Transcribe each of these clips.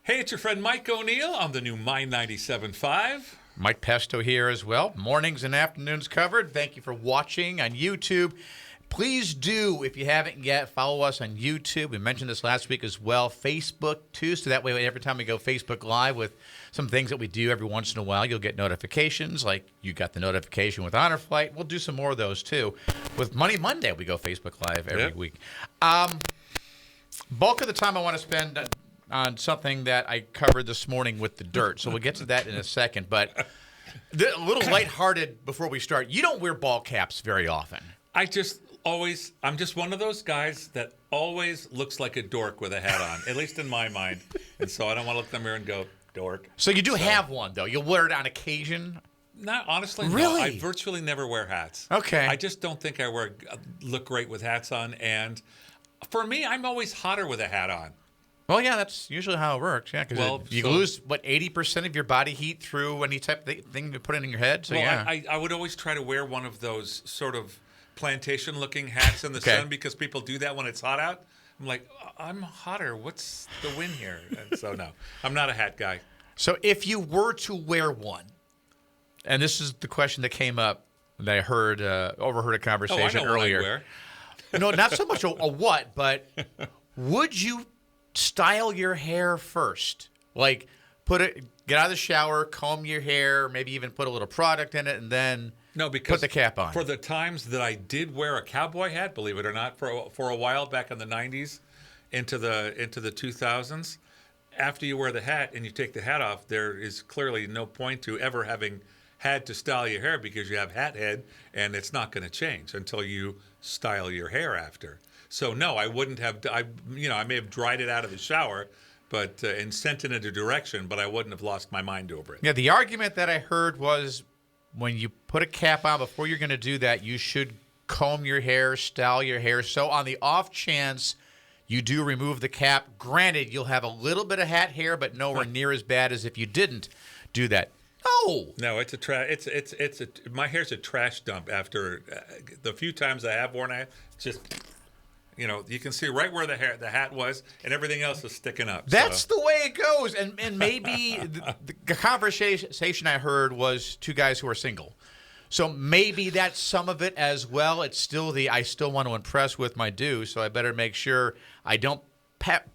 Hey, it's your friend Mike O'Neill on the new Mind 97.5. Mike Pesto here as well. Mornings and afternoons covered. Thank you for watching on YouTube. Please do, if you haven't yet, follow us on YouTube. We mentioned this last week as well. Facebook, too, so that way every time we go Facebook Live with some things that we do every once in a while, you'll get notifications, like you got the notification with Honor Flight. We'll do some more of those, too. With Money Monday, we go Facebook Live every week. Bulk of the time I want to spend on something that I covered this morning with the dirt, so we'll get to that in a second. But a little lighthearted before we start. You don't wear ball caps very often. I'm just one of those guys that always looks like a dork with a hat on, at least in my mind. And so I don't want to look in the mirror and go, dork. So you do have one, though. You'll wear it on occasion? Not honestly, Really? No. I virtually never wear hats. Okay. I just don't think I look great with hats on. And for me, I'm always hotter with a hat on. Well, yeah, that's usually how it works. Yeah, because you lose, 80% of your body heat through any type of thing you put in your head? So, well, yeah. I would always try to wear one of those sort of plantation-looking hats in the sun because people do that when it's hot out. I'm like, I'm hotter. What's the win here? And so, no, I'm not a hat guy. So if you were to wear one, and this is the question that came up that I overheard a conversation I know earlier. What I'd wear. No, not so much a what, but would you style your hair first? Like get out of the shower, comb your hair, maybe even put a little product in it, and then put the cap on. For the times that I did wear a cowboy hat, believe it or not, for a while back in the 90s into the 2000s, after you wear the hat and you take the hat off, there is clearly no point to ever having had to style your hair because you have hat head and it's not going to change until you style your hair after. So no, I wouldn't have. I may have dried it out of the shower, but and sent it in a direction, but I wouldn't have lost my mind over it. Yeah, the argument that I heard was when you put a cap on, before you're going to do that, you should comb your hair, style your hair. So on the off chance you do remove the cap, granted you'll have a little bit of hat hair, but nowhere near as bad as if you didn't do that. No, it's my hair's a trash dump after the few times I have worn it. Just. You can see right where the hat was, and everything else is sticking up. That's the way it goes. And maybe the conversation I heard was two guys who are single. So maybe that's some of it as well. It's still I still want to impress with my due, so I better make sure I don't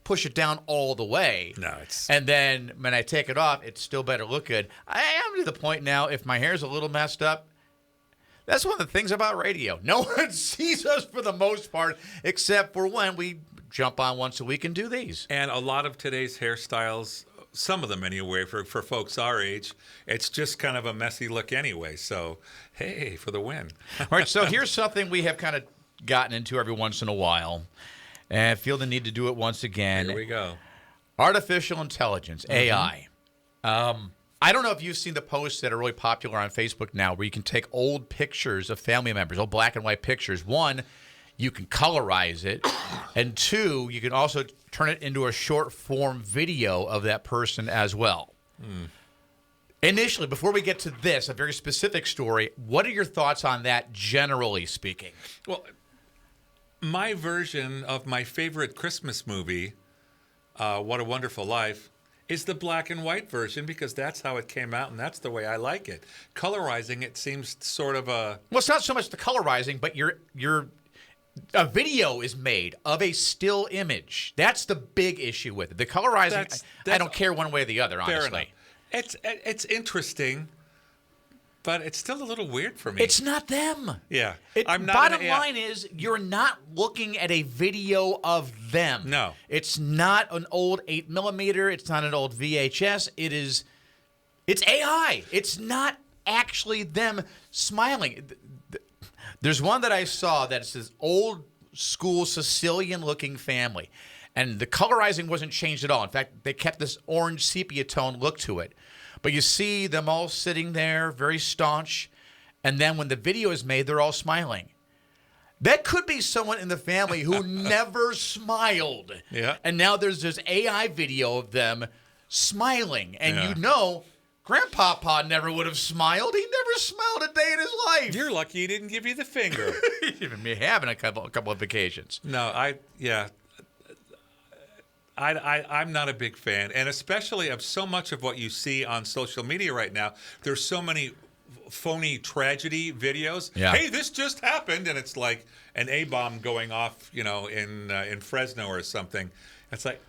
push it down all the way. No, and then when I take it off, it still better look good. I am to the point now, if my hair's a little messed up, that's one of the things about radio. No one sees us for the most part, except for when we jump on once a week and do these. And a lot of today's hairstyles, some of them anyway, for folks our age, it's just kind of a messy look anyway. So, hey, for the win. All right, so here's something we have kind of gotten into every once in a while, and I feel the need to do it once again. Here we go. Artificial intelligence, AI. I don't know if you've seen the posts that are really popular on Facebook now where you can take old pictures of family members, old black and white pictures. One, you can colorize it. And two, you can also turn it into a short form video of that person as well. Initially, before we get to this, a very specific story, what are your thoughts on that, generally speaking? Well, my version of my favorite Christmas movie, What a Wonderful Life, is the black and white version because that's how it came out and that's the way I like it. Colorizing it seems sort of a... Well, it's not so much the colorizing, but a video is made of a still image. That's the big issue with it. The colorizing, I don't care one way or the other, honestly. It's interesting, but it's still a little weird for me. It's not them. Yeah. Bottom line is, you're not looking at a video of them. No. It's not an old 8mm. It's not an old VHS. It's AI. It's not actually them smiling. There's one that I saw that's this old school Sicilian-looking family, and the colorizing wasn't changed at all. In fact, they kept this orange sepia tone look to it. But you see them all sitting there, very staunch, and then when the video is made, they're all smiling. That could be someone in the family who never smiled. Yeah. And now there's this AI video of them smiling. And Yeah. Grandpapa never would have smiled. He never smiled a day in his life. You're lucky he didn't give you the finger. Even me having a couple of vacations. No, I I'm not a big fan, and especially of so much of what you see on social media right now. There's so many phony tragedy videos. Yeah. Hey, this just happened, and it's like an A-bomb going off, in Fresno or something. It's like,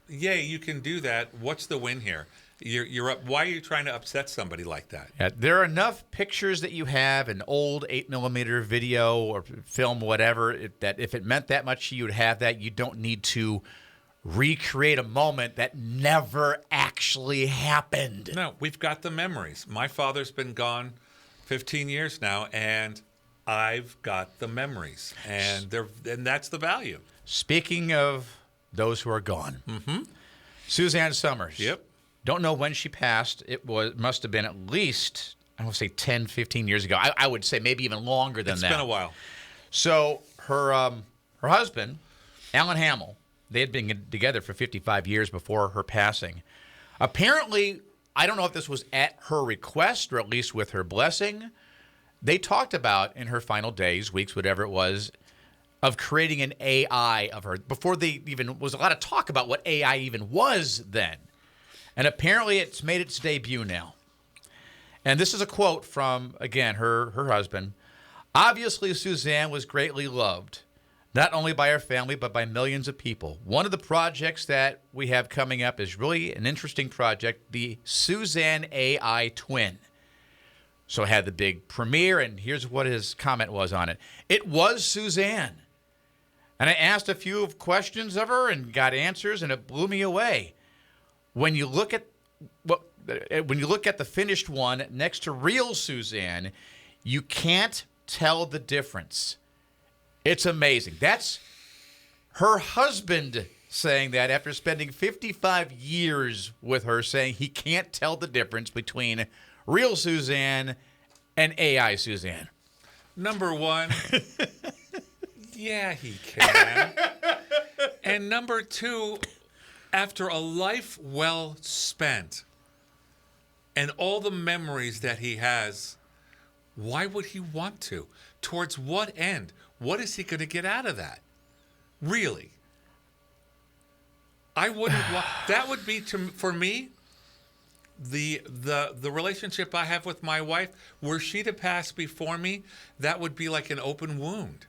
yay, you can do that. What's the win here? You're up. Why are you trying to upset somebody like that? Yeah, there are enough pictures that you have, an old 8mm video or film, whatever, that if it meant that much, you would have that. You don't need to recreate a moment that never actually happened. No, we've got the memories. My father's been gone 15 years now, and I've got the memories, and that's the value. Speaking of those who are gone, Suzanne Summers. Yep. Don't know when she passed. Must have been at least, I don't say 10, 15 years ago. I would say maybe even longer than that. It's been a while. So her husband, Alan Hamill, they had been together for 55 years before her passing. Apparently, I don't know if this was at her request or at least with her blessing, they talked about in her final days, weeks, whatever it was, of creating an AI of her. Before they even was a lot of talk about what AI even was then. And apparently it's made its debut now. And this is a quote from, again, her husband. Obviously, Suzanne was greatly loved, not only by her family, but by millions of people. One of the projects that we have coming up is really an interesting project, the Suzanne AI Twin. So it had the big premiere, and here's what his comment was on it. It was Suzanne. And I asked a few questions of her and got answers, and it blew me away. When you look at the finished one next to real Suzanne, you can't tell the difference. It's amazing. That's her husband saying that after spending 55 years with her, saying he can't tell the difference between real Suzanne and AI Suzanne. Number one, yeah, he can. And number two, after a life well spent and all the memories that he has, why would he want to? Towards what end? What is he going to get out of that? Really? I wouldn't want that. Would be for me the relationship I have with my wife. Were she to pass before me, that would be like an open wound.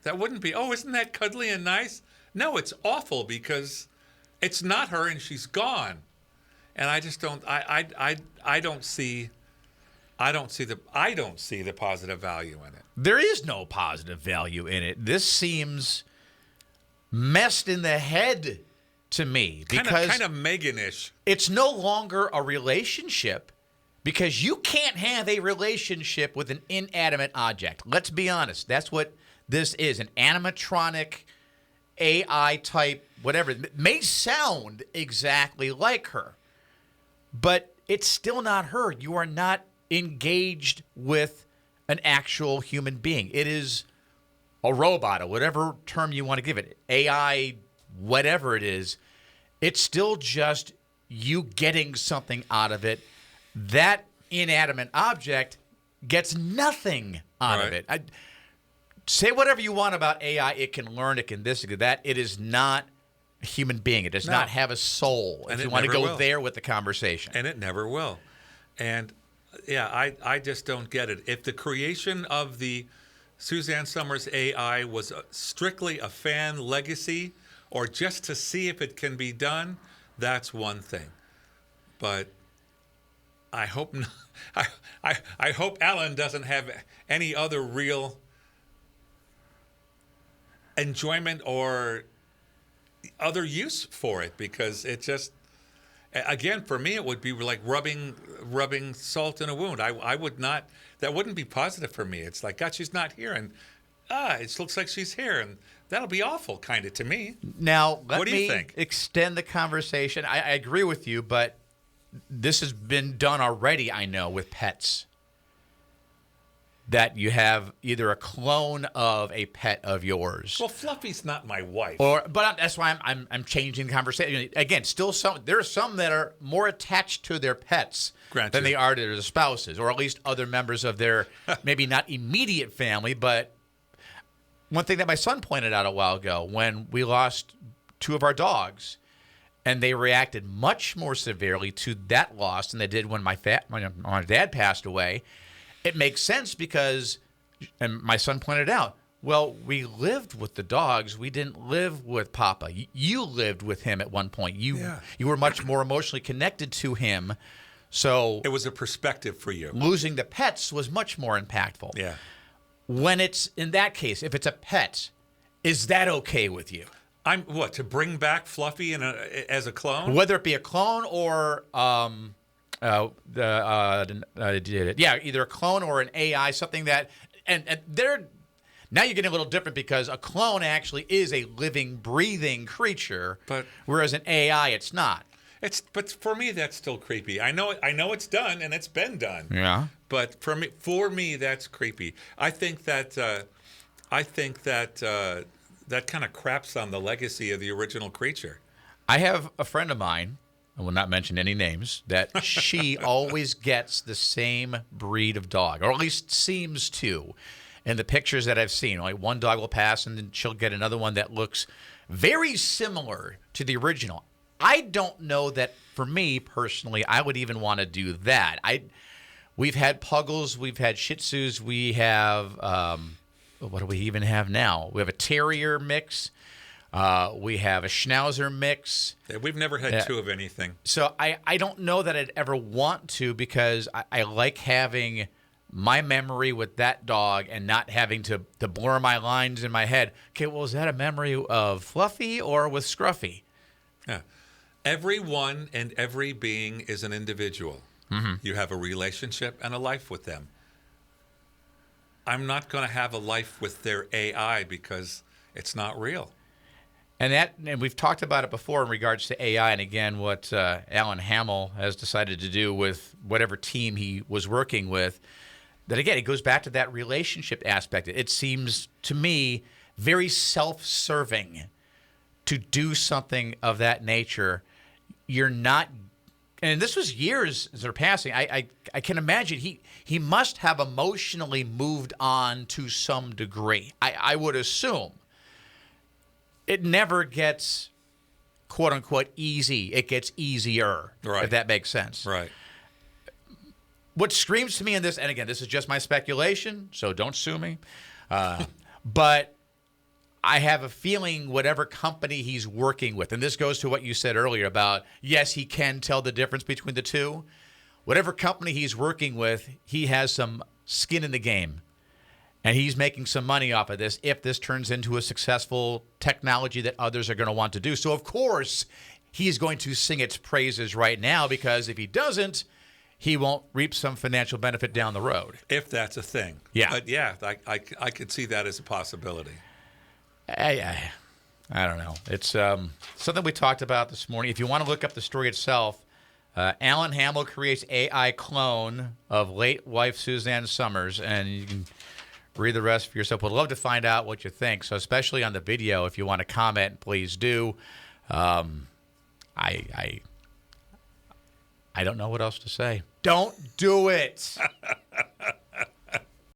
That wouldn't be, oh, isn't that cuddly and nice? No, it's awful because it's not her and she's gone. And I just don't I don't see the positive value in it. There is no positive value in it. This seems messed in the head to me because kind of Megan-ish. It's no longer a relationship because you can't have a relationship with an inanimate object. Let's be honest. That's what this is, an animatronic AI type whatever. It may sound exactly like her, but it's still not her. You are not engaged with an actual human being. It is a robot, or whatever term you want to give it, AI, whatever it is. It's still just you getting something out of it. That inanimate object gets nothing out of it. Say whatever you want about AI. It can learn, it can this, it can that. It is not a human being. It does not have a soul, and if you want to go there with the conversation. And it never will. And yeah, I just don't get it. If the creation of the Suzanne Summers AI was strictly a fan legacy or just to see if it can be done, that's one thing. But I hope not, I hope Alan doesn't have any other real enjoyment or other use for it, because it just, again, for me, it would be like rubbing salt in a wound. I would not, that wouldn't be positive for me. It's like, God, she's not here, and it looks like she's here, and that'll be awful, kind of, to me. Now, what do you think? Extend the conversation. I agree with you, but this has been done already, I know, with pets. That you have either a clone of a pet of yours. Well, Fluffy's not my wife. But that's why I'm changing the conversation. Again, still there are some that are more attached to their pets than they are to their spouses, or at least other members of their maybe not immediate family. But one thing that my son pointed out a while ago, when we lost two of our dogs, and they reacted much more severely to that loss than they did when my dad passed away. It makes sense because, and my son pointed out, well, we lived with the dogs. We didn't live with Papa. You lived with him at one point. You were much more emotionally connected to him. So It was a perspective for you. losing the pets was much more impactful. Yeah. When it's, in that case, if it's a pet, is that okay with you? To bring back Fluffy as a clone? Whether it be a clone or either a clone or an AI, something that, and they're, now you're getting a little different because a clone actually is a living, breathing creature, whereas an AI, it's not. But for me, that's still creepy. I know it's done and it's been done. Yeah. But for me, that's creepy. I think that that kind of craps on the legacy of the original creature. I have a friend of mine, I will not mention any names, that she always gets the same breed of dog, or at least seems to. In the pictures that I've seen, like one dog will pass and then she'll get another one that looks very similar to the original. I don't know that for me personally, I would even want to do that. We've had Puggles, we've had Shih Tzus, we have, what do we even have now? We have a Terrier mix. We have a Schnauzer mix. We've never had two of anything. So I don't know that I'd ever want to because I like having my memory with that dog and not having to blur my lines in my head. Okay, well, is that a memory of Fluffy or with Scruffy? Yeah. Everyone and every being is an individual. Mm-hmm. You have a relationship and a life with them. I'm not going to have a life with their AI because it's not real. And we've talked about it before in regards to AI, and again, what Alan Hamill has decided to do with whatever team he was working with. That again, it goes back to that relationship aspect. It seems to me very self-serving to do something of that nature. You're not, and this was years that are passing. I can imagine he must have emotionally moved on to some degree. I would assume. It never gets, quote unquote, easy. It gets easier, right, if that makes sense. Right. What screams to me in this, and again, this is just my speculation, so don't sue me, but I have a feeling whatever company he's working with, and this goes to what you said earlier about, yes, he can tell the difference between the two. Whatever company he's working with, he has some skin in the game. And he's making some money off of this if this turns into a successful technology that others are going to want to do. So, of course, he's going to sing its praises right now because if he doesn't, he won't reap some financial benefit down the road. If that's a thing. Yeah. But yeah, I could see that as a possibility. I don't know. It's something we talked about this morning. If you want to look up the story itself, Alan Hamill creates AI clone of late wife Suzanne Summers, and you can read the rest for yourself. We'd love to find out what you think. So especially on the video, if you want to comment, please do. I don't know what else to say. Don't do it.